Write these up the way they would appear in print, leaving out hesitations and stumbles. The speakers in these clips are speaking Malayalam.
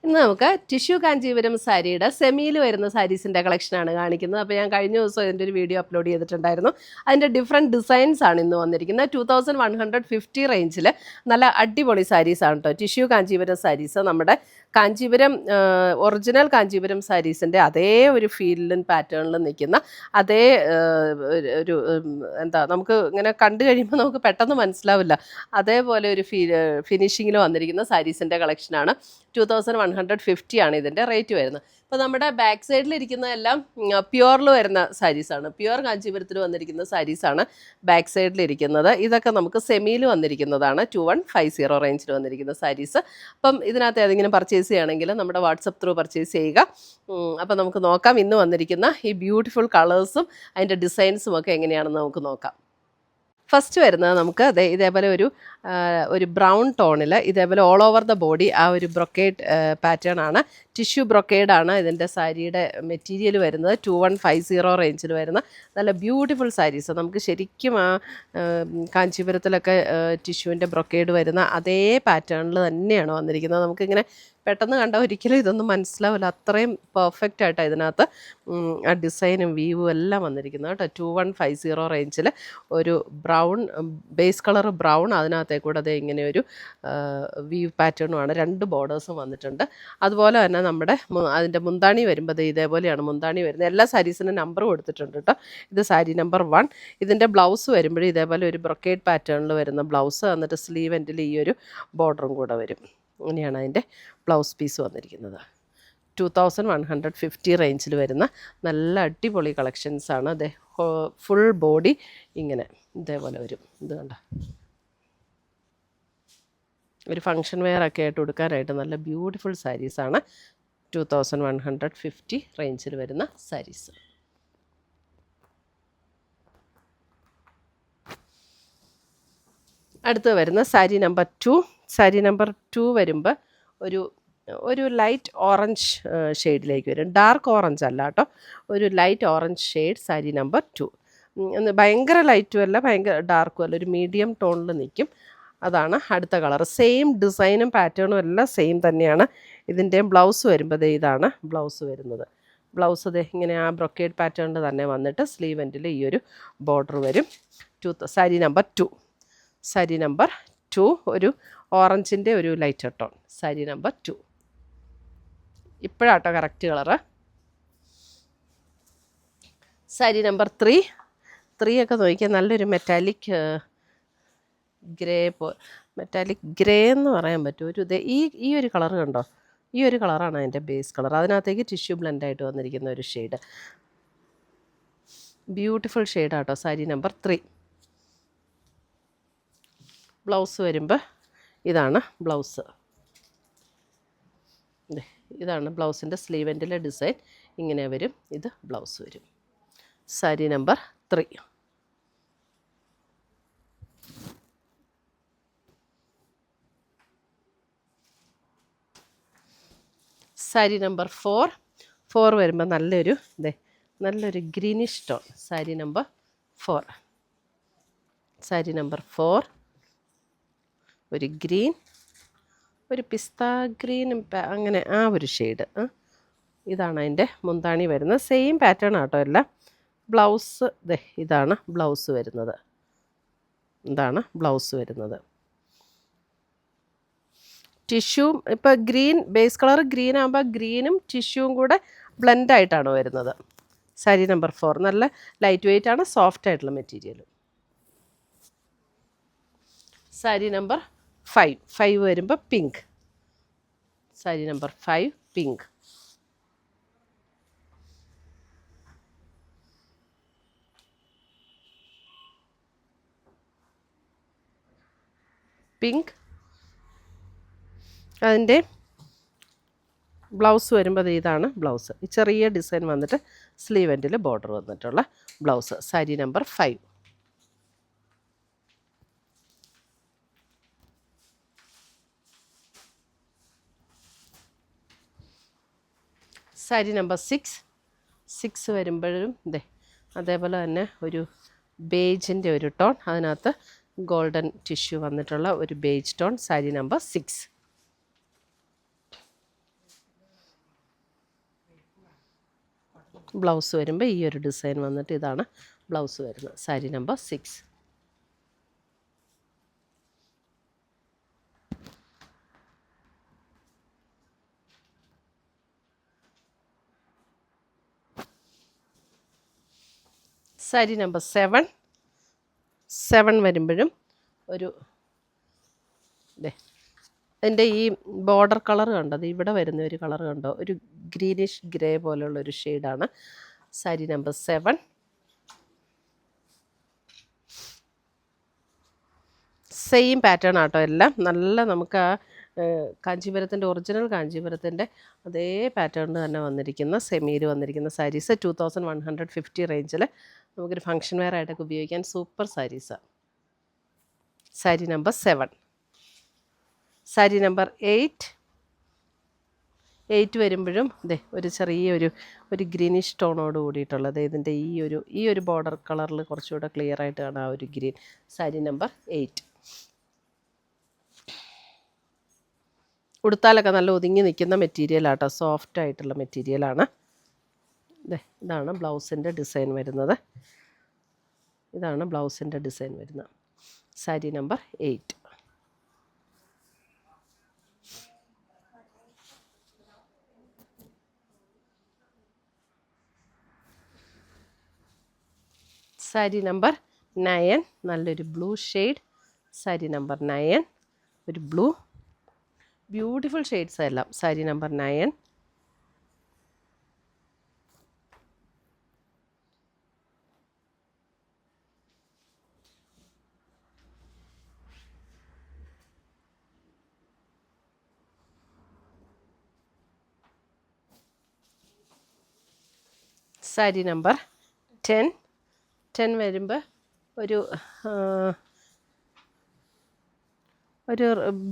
ഇന്ന് നമുക്ക് ടിഷ്യൂ കാഞ്ചീപുരം സാരിയുടെ സെമിയിൽ വരുന്ന സാരീസിൻ്റെ കളക്ഷനാണ് കാണിക്കുന്നത്. അപ്പോൾ ഞാൻ കഴിഞ്ഞ ദിവസം ഇതിൻ്റെ ഒരു വീഡിയോ അപ്ലോഡ് ചെയ്തിട്ടുണ്ടായിരുന്നു. അതിൻ്റെ ഡിഫറെൻറ്റ് ഡിസൈൻസ് ആണ് ഇന്ന് വന്നിരിക്കുന്നത്. 2150 റേഞ്ചിൽ നല്ല അടിപൊളി സാരീസാണ് കേട്ടോ. ടിഷ്യൂ കാഞ്ചീപുരം സാരീസ് നമ്മുടെ കാഞ്ചീപുരം ഒറിജിനൽ കാഞ്ചീപുരം സാരീസിൻ്റെ അതേ ഒരു ഫീലിലും പാറ്റേണിലും നിൽക്കുന്ന അതേ ഒരു എന്താ നമുക്ക് ഇങ്ങനെ കണ്ടു കഴിയുമ്പോൾ നമുക്ക് പെട്ടെന്ന് മനസ്സിലാവില്ല, അതേപോലെ ഒരു ഫിനിഷിങ്ങിൽ വന്നിരിക്കുന്ന സാരീസിൻ്റെ കളക്ഷനാണ്. 2150 ആണ് ഇതിൻ്റെ റേറ്റ് വരുന്നത്. ഇപ്പോൾ നമ്മുടെ ബാക്ക് സൈഡിലിരിക്കുന്നതെല്ലാം പ്യുവറിൽ വരുന്ന സാരീസാണ്. പ്യുവർ കാഞ്ചീപുരത്തിൽ വന്നിരിക്കുന്ന സാരീസാണ് ബാക്ക് സൈഡിലിരിക്കുന്നത്. ഇതൊക്കെ നമുക്ക് സെമിയിൽ വന്നിരിക്കുന്നതാണ്. 2150 റേഞ്ചിൽ വന്നിരിക്കുന്ന സാരീസ്. അപ്പം ഇതിനകത്ത് ഏതെങ്കിലും പർച്ചേസ് ചെയ്യുകയാണെങ്കിൽ നമ്മുടെ വാട്സപ്പ് ത്രൂ പർച്ചേസ് ചെയ്യുക. അപ്പം നമുക്ക് നോക്കാം ഇന്ന് വന്നിരിക്കുന്ന ഈ ബ്യൂട്ടിഫുൾ കളേഴ്സും അതിൻ്റെ ഡിസൈൻസും ഒക്കെ എങ്ങനെയാണെന്ന് നമുക്ക് നോക്കാം. ഫസ്റ്റ് വരുന്നത് നമുക്ക് ഇതേപോലെ ഒരു ബ്രൗൺ ടോണിൽ ഇതേപോലെ ഓൾ ഓവർ ദ ബോഡി ആ ഒരു ബ്രൊക്കേഡ് പാറ്റേൺ ആണ്. ടിഷ്യൂ ബ്രൊക്കേഡാണ് ഇതിൻ്റെ സാരിയുടെ മെറ്റീരിയൽ വരുന്നത്. 2150 റേഞ്ചിൽ വരുന്ന നല്ല ബ്യൂട്ടിഫുൾ സാരീസ്. നമുക്ക് ശരിക്കും ആ കാഞ്ചീപുരത്തിലൊക്കെ ടിഷ്യൂവിൻ്റെ ബ്രൊക്കേഡ് വരുന്ന അതേ പാറ്റേണിൽ തന്നെയാണ് വന്നിരിക്കുന്നത്. നമുക്കിങ്ങനെ പെട്ടെന്ന് കണ്ടാൽ ഒരിക്കലും ഇതൊന്നും മനസ്സിലാവില്ല, അത്രയും പെർഫെക്റ്റ് ആയിട്ടാണ് ഇതിനകത്ത് ആ ഡിസൈനും വ്യൂവും എല്ലാം വന്നിരിക്കുന്നത് കേട്ടോ. 2150 റേഞ്ചിൽ ഒരു ബ്രൗൺ ബേസ് കളർ ബ്രൗൺ, അതിനകത്തേക്കൂടെ അതേ ഇങ്ങനെ ഒരു വ്യൂ പാറ്റേണുമാണ്. 2 ബോർഡേഴ്സും വന്നിട്ടുണ്ട്. അതുപോലെ തന്നെ നമ്മുടെ അതിൻ്റെ മുന്താണി വരുമ്പോൾ ഇതേപോലെയാണ് മുന്താണി വരുന്നത്. എല്ലാ സാരീസിനും നമ്പർ കൊടുത്തിട്ടുണ്ട് കേട്ടോ. ഇത് സാരി നമ്പർ 1. ഇതിൻ്റെ ബ്ലൗസ് വരുമ്പോഴും ഇതേപോലെ ഒരു ബ്രൊക്കേഡ് പാറ്റേണിൽ വരുന്ന ബ്ലൗസ്, എന്നിട്ട് സ്ലീവ് എൻഡിൽ ഈ ഒരു ബോർഡറും കൂടെ വരും. ഇങ്ങനെയാണ് അതിൻ്റെ ബ്ലൗസ് പീസ് വന്നിരിക്കുന്നത്. 2150 റേഞ്ചിൽ വരുന്ന നല്ല അടിപൊളി കളക്ഷൻസാണ്. അതെ, ഫുൾ ബോഡി ഇങ്ങനെ ഇതേപോലെ വരും. ഇത് കണ്ട ഒരു ഫങ്ഷൻ വെയർ ഒക്കെ ആയിട്ട് കൊടുക്കാനായിട്ട് നല്ല ബ്യൂട്ടിഫുൾ സാരീസാണ്. 2150 റേഞ്ചിൽ വരുന്ന സാരീസ്. അടുത്ത് വരുന്ന സാരി നമ്പർ 2. സാരി നമ്പർ 2 വരുമ്പോൾ ഒരു ലൈറ്റ് ഓറഞ്ച് ഷെയ്ഡിലേക്ക് വരും. ഡാർക്ക് ഓറഞ്ച് അല്ല കേട്ടോ, ഒരു light orange shade. Sari number 2 ഭയങ്കര ലൈറ്റും അല്ല ഭയങ്കര ഡാർക്കും അല്ല, ഒരു മീഡിയം ടോണിൽ നിൽക്കും. അതാണ് അടുത്ത കളർ. സെയിം ഡിസൈനും പാറ്റേണും എല്ലാം സെയിം തന്നെയാണ്. ഇതിൻ്റെയും ബ്ലൗസ് വരുമ്പോൾ ഇതാണ് ബ്ലൗസ് വരുന്നത്. ബ്ലൗസ് ഇങ്ങനെ ആ ബ്രൊക്കേഡ് പാറ്റേണിൽ തന്നെ വന്നിട്ട് സ്ലീവ് എൻഡിൽ ഈ ഒരു ബോർഡർ വരും. സാരി നമ്പർ 2. സാരി നമ്പർ 2 ഒരു ഓറഞ്ചിൻ്റെ ഒരു ലൈറ്റർ ടോൺ. സാരി നമ്പർ 2 ഇപ്പോഴാട്ടോ കറക്റ്റ് കളറ്. സാരി നമ്പർ 3 ഒക്കെ നോക്കിയാൽ നല്ലൊരു മെറ്റാലിക് ഗ്രേ എന്ന് പറയാൻ പറ്റും. ഈ ഒരു കളർ കണ്ടോ, ഈ ഒരു കളറാണ് അതിൻ്റെ ബേസ് കളർ. അതിനകത്തേക്ക് ടിഷ്യൂ ബ്ലെൻഡായിട്ട് വന്നിരിക്കുന്ന ഒരു ഷെയ്ഡ്, ബ്യൂട്ടിഫുൾ ഷെയ്ഡാട്ടോ. സാരി നമ്പർ 3. ബ്ലൗസ് വരുമ്പോൾ ഇതാണ് ബ്ലൗസ്. ഇതാണ് ബ്ലൗസിൻ്റെ സ്ലീവ് എൻഡിലെ ഡിസൈൻ ഇങ്ങനെ വരും. ഇത് ബ്ലൗസ് വരും. സാരി നമ്പർ 3. സാരി നമ്പർ 4 വരുമ്പോൾ നല്ലൊരു greenish tone. Sari number 4. Sari number 4 ഒരു ഗ്രീൻ, ഒരു പിസ്ത ഗ്രീനും അങ്ങനെ ആ ഒരു ഷെയ്ഡ്. ഇതാണ് അതിൻ്റെ മുന്താണി വരുന്നത്. സെയിം പാറ്റേൺ ആട്ടോ എല്ലാം. ബ്ലൗസ് ഇതാണ് ബ്ലൗസ് വരുന്നത്. ഇതാണ് ബ്ലൗസ് വരുന്നത്. ടിഷ്യൂ ഇപ്പോൾ ഗ്രീൻ ബേസ് കളർ ഗ്രീൻ ആകുമ്പോൾ ഗ്രീനും ടിഷ്യൂവും കൂടെ ബ്ലെൻഡായിട്ടാണ് വരുന്നത്. സാരി നമ്പർ 4 നല്ല ലൈറ്റ് വെയ്റ്റ് ആണ്, സോഫ്റ്റ് ആയിട്ടുള്ള മെറ്റീരിയൽ. സാരി നമ്പർ 5 വരുമ്പോൾ pink. Sari number 5 pink. Pink. അതിൻ്റെ ബ്ലൗസ് വരുമ്പോൾ ഇതാണ് ബ്ലൗസ്. ഈ ചെറിയ ഡിസൈൻ വന്നിട്ട് സ്ലീവ് എൻഡിൽ ബോർഡർ വന്നിട്ടുള്ള blouse. Sari number 5. Sari number 6 വരുമ്പോഴും അതേപോലെ തന്നെ ഒരു ബേജിൻ്റെ ഒരു ടോൺ, അതിനകത്ത് ഗോൾഡൻ ടിഷ്യൂ വന്നിട്ടുള്ള ഒരു beige tone. Sari number 6. Blouse വരുമ്പോൾ ഈ ഒരു ഡിസൈൻ വന്നിട്ട് ഇതാണ് ബ്ലൗസ് വരുന്നത്. സാരി നമ്പർ 6. സാരി നമ്പർ 7 വരുമ്പോഴും ഒരു അതിൻ്റെ ഈ ബോർഡർ കളർ കണ്ടത് ഇവിടെ വരുന്ന ഒരു കളർ കണ്ടോ, ഒരു ഗ്രീനിഷ് ഗ്രേ പോലെയുള്ളൊരു ഷെയ്ഡാണ്. സാരി നമ്പർ 7. സെയിം പാറ്റേൺ ആട്ടോ എല്ലാം. നല്ല നമുക്ക് ആ കാഞ്ചീപുരത്തിൻ്റെ ഒറിജിനൽ കാഞ്ചീപുരത്തിൻ്റെ അതേ പാറ്റേണിൽ തന്നെ വന്നിരിക്കുന്ന സെമിയിൽ വന്നിരിക്കുന്ന സാരീസ് 2150 റേഞ്ചിൽ നമുക്കൊരു ഫങ്ഷൻ വെയർ ആയിട്ടൊക്കെ ഉപയോഗിക്കാൻ സൂപ്പർ സാരീസാണ്. സാരി നമ്പർ 7. സാരി നമ്പർ 8 വരുമ്പോഴും ഒരു ചെറിയൊരു ഗ്രീനിഷ് ടോണോട് കൂടിയിട്ടുള്ളത്. ഇതിൻ്റെ ഈ ഒരു ബോർഡർ കളറിൽ കുറച്ചുകൂടെ ക്ലിയർ ആയിട്ട് കാണാം ആ ഒരു ഗ്രീൻ. സാരി നമ്പർ 8. ഉടുത്താലൊക്കെ നല്ല ഒതുങ്ങി നിൽക്കുന്ന മെറ്റീരിയലാട്ടോ, സോഫ്റ്റ് ആയിട്ടുള്ള മെറ്റീരിയലാണ്. ഇതാണ് ബ്ലൗസിൻ്റെ ഡിസൈൻ വരുന്നത്. ഇതാണ് ബ്ലൗസിൻ്റെ ഡിസൈൻ വരുന്നത്. സാരി നമ്പർ 8. സാരി നമ്പർ 9 നല്ലൊരു ബ്ലൂ ഷെയ്ഡ്. സാരി നമ്പർ 9 ഒരു ബ്ലൂ, ബ്യൂട്ടിഫുൾ ഷെയ്ഡ്സ് എല്ലാം. സാരി നമ്പർ 9. സാരി നമ്പർ 10 വരുമ്പോൾ ഒരു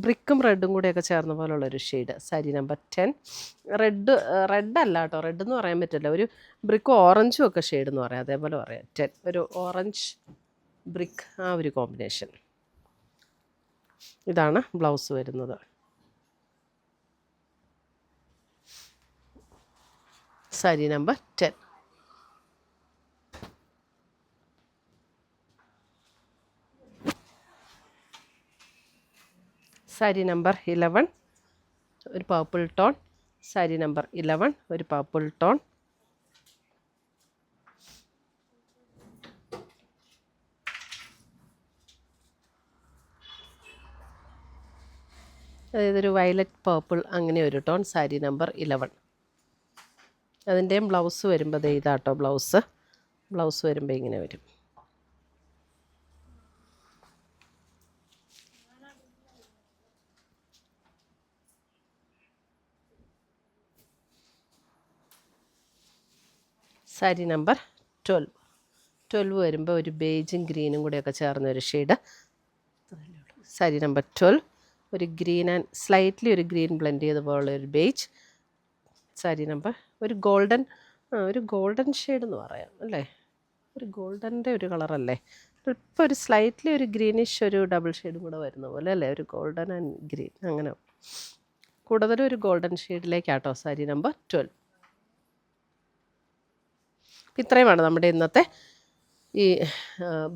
ബ്രിക്കും റെഡും കൂടെയൊക്കെ ചേർന്ന പോലുള്ളൊരു ഷെയ്ഡ്. സാരി നമ്പർ 10. റെഡല്ല കേട്ടോ, റെഡ് എന്ന് പറയാൻ പറ്റില്ല, ഒരു ബ്രിക്കും ഓറഞ്ചും ഒക്കെ ഷെയ്ഡ് എന്ന് പറയാം, അതേപോലെ പറയാം. 10 ഒരു ഓറഞ്ച് ബ്രിക്ക്, ആ ഒരു കോമ്പിനേഷൻ. ഇതാണ് ബ്ലൗസ് വരുന്നത്. സാരി നമ്പർ 10. സാരി നമ്പർ 11 ഒരു പർപ്പിൾ ടോൺ. സാരി നമ്പർ 11 ഒരു പർപ്പിൾ ടോൺ. അതായത് ഒരു വയലറ്റ് പർപ്പിൾ അങ്ങനെ ഒരു ടോൺ. സാരി നമ്പർ 11. അതിൻ്റെയും ബ്ലൗസ് വരുമ്പോൾ ഇതാട്ടോ ബ്ലൗസ് വരുമ്പോൾ ഇങ്ങനെ വരും. സാരി നമ്പർ 12 വരുമ്പോൾ ഒരു ബേജും ഗ്രീനും കൂടെയൊക്കെ ചേർന്നൊരു ഷെയ്ഡ്. സാരി നമ്പർ 12 ഒരു ഗ്രീൻ ആൻഡ് സ്ലൈറ്റ്ലി ഒരു ഗ്രീൻ ബ്ലെൻഡ് ചെയ്ത പോലുള്ള ഒരു ബേജ്. സാരി നമ്പർ ഒരു ഗോൾഡൻ ഷെയ്ഡ് എന്ന് പറയാം അല്ലേ, ഒരു ഗോൾഡൻ്റെ ഒരു കളറല്ലേ, ഇപ്പോൾ ഒരു സ്ലൈറ്റ്ലി ഒരു ഗ്രീനിഷ് ഒരു ഡബിൾ ഷെയ്ഡും കൂടെ വരുന്ന പോലെ അല്ലേ, ഒരു ഗോൾഡൻ ആൻഡ് ഗ്രീൻ, അങ്ങനെ കൂടുതലും ഒരു ഗോൾഡൻ ഷെയ്ഡിലേക്കാട്ടോ സാരി നമ്പർ 12. ഇത്രയുമാണ് നമ്മുടെ ഇന്നത്തെ ഈ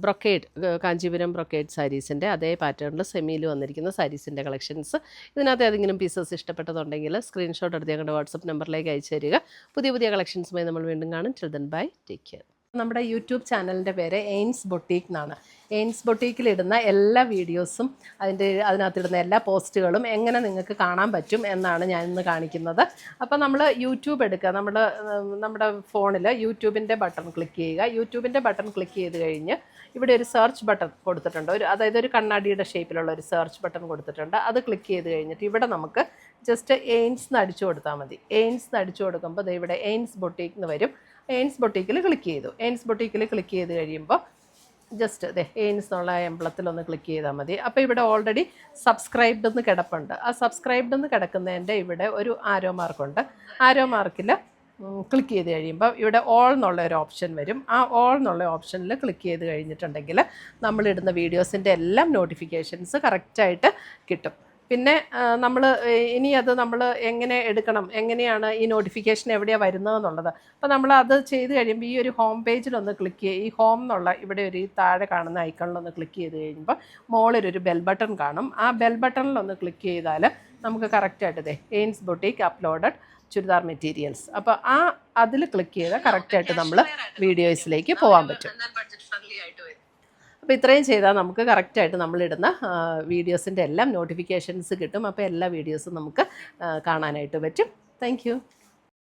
ബ്രൊക്കേഡ് കാഞ്ചീപുരം ബ്രൊക്കേഡ് സാരീസിൻ്റെ അതേ പാറ്റേണിൽ സെമിയിൽ വന്നിരിക്കുന്ന സാരീസിൻ്റെ കളക്ഷൻസ്. ഇതിനകത്ത് ഏതെങ്കിലും പീസസ് ഇഷ്ടപ്പെട്ടതുണ്ടെങ്കിൽ സ്ക്രീൻഷോട്ട് എടുത്ത് ഞങ്ങളുടെ വാട്സപ്പ് നമ്പറിലേക്ക് അയച്ചു തരിക. പുതിയ കളക്ഷൻസുമായി നമ്മൾ വീണ്ടും കാണും. Till then bye, take care. നമ്മുടെ യൂട്യൂബ് ചാനലിൻ്റെ പേര് എയിൻസ് ബൊട്ടീക്ക് എന്നാണ്. എയിൻസ് ബൊട്ടീക്കിലിടുന്ന എല്ലാ വീഡിയോസും അതിനകത്തിടുന്ന എല്ലാ പോസ്റ്റുകളും എങ്ങനെ നിങ്ങൾക്ക് കാണാൻ പറ്റും എന്നാണ് ഞാൻ ഇന്ന് കാണിക്കുന്നത്. അപ്പോൾ നമ്മൾ യൂട്യൂബ് എടുക്കുക, നമ്മുടെ ഫോണിൽ യൂട്യൂബിൻ്റെ ബട്ടൺ ക്ലിക്ക് ചെയ്യുക. യൂട്യൂബിൻ്റെ ബട്ടൺ ക്ലിക്ക് ചെയ്ത് കഴിഞ്ഞ് ഇവിടെ ഒരു സെർച്ച് ബട്ടൺ കൊടുത്തിട്ടുണ്ട്, അതായത് ഒരു കണ്ണാടിയുടെ ഷേപ്പിലുള്ള ഒരു സെർച്ച് ബട്ടൺ കൊടുത്തിട്ടുണ്ട്. അത് ക്ലിക്ക് ചെയ്ത് കഴിഞ്ഞിട്ട് ഇവിടെ നമുക്ക് ജസ്റ്റ് എയിൻസ് എന്ന് അടിച്ചു കൊടുത്താൽ മതി. എയിൻസ് എന്ന് അടിച്ചു കൊടുക്കുമ്പോൾ ഇവിടെ എയിൻസ് ബൊട്ടീക്ക് എന്ന് വരും. എയിൻസ് ബൊട്ടീക്കിൽ ക്ലിക്ക് ചെയ്തു. എയിൻസ് ബൊട്ടീക്കിൽ ക്ലിക്ക് ചെയ്ത് കഴിയുമ്പോൾ ജസ്റ്റ് എയിൻസ് എന്നുള്ള എംബ്ലത്തിലൊന്ന് ക്ലിക്ക് ചെയ്താൽ മതി. അപ്പോൾ ഇവിടെ ഓൾറെഡി സബ്സ്ക്രൈബ്ഡ് എന്ന് കിടപ്പുണ്ട്. ആ സബ്സ്ക്രൈബ്ഡ് എന്ന് കിടക്കുന്നതിൻ്റെ ഇവിടെ ഒരു ആരോ മാർക്കുണ്ട്. ആരോ മാർക്കിൽ ക്ലിക്ക് ചെയ്ത് കഴിയുമ്പോൾ ഇവിടെ ഓൾ എന്നുള്ള ഒരു ഓപ്ഷൻ വരും. ആ ഓൾ എന്നുള്ള ഓപ്ഷനിൽ ക്ലിക്ക് ചെയ്ത് കഴിഞ്ഞിട്ടുണ്ടെങ്കിൽ നമ്മളിടുന്ന വീഡിയോസിൻ്റെ എല്ലാം നോട്ടിഫിക്കേഷൻസ് കറക്റ്റായിട്ട് കിട്ടും. പിന്നെ നമ്മൾ ഇനി അത് നമ്മൾ എങ്ങനെ എടുക്കണം, എങ്ങനെയാണ് ഈ നോട്ടിഫിക്കേഷൻ എവിടെയാണ് വരുന്നതെന്നുള്ളത്. അപ്പോൾ നമ്മൾ അത് ചെയ്ത് കഴിയുമ്പോൾ ഈ ഒരു ഹോം പേജിലൊന്ന് ക്ലിക്ക് ചെയ്യുക. ഈ ഹോം എന്നുള്ള ഇവിടെ ഒരു താഴെ കാണുന്ന ഐക്കണിലൊന്ന് ക്ലിക്ക് ചെയ്ത് കഴിയുമ്പോൾ മുകളിലൊരു ബെൽ ബട്ടൺ കാണും. ആ ബെൽ ബട്ടണിലൊന്ന് ക്ലിക്ക് ചെയ്താൽ നമുക്ക് കറക്റ്റായിട്ട് എയിൻസ് ബൊട്ടീക്ക് അപ്ലോഡഡ് ചുരിദാർ മെറ്റീരിയൽസ്, അപ്പോൾ അതിൽ ക്ലിക്ക് ചെയ്താൽ കറക്റ്റായിട്ട് നമ്മൾ വീഡിയോസിലേക്ക് പോകാൻ പറ്റും. അപ്പോൾ ഇത്രയും ചെയ്താൽ നമുക്ക് കറക്റ്റായിട്ട് നമ്മളിടുന്ന വീഡിയോസിൻ്റെ എല്ലാം നോട്ടിഫിക്കേഷൻസ് കിട്ടും. അപ്പോൾ എല്ലാ വീഡിയോസും നമുക്ക് കാണാനായിട്ട് പറ്റും. താങ്ക്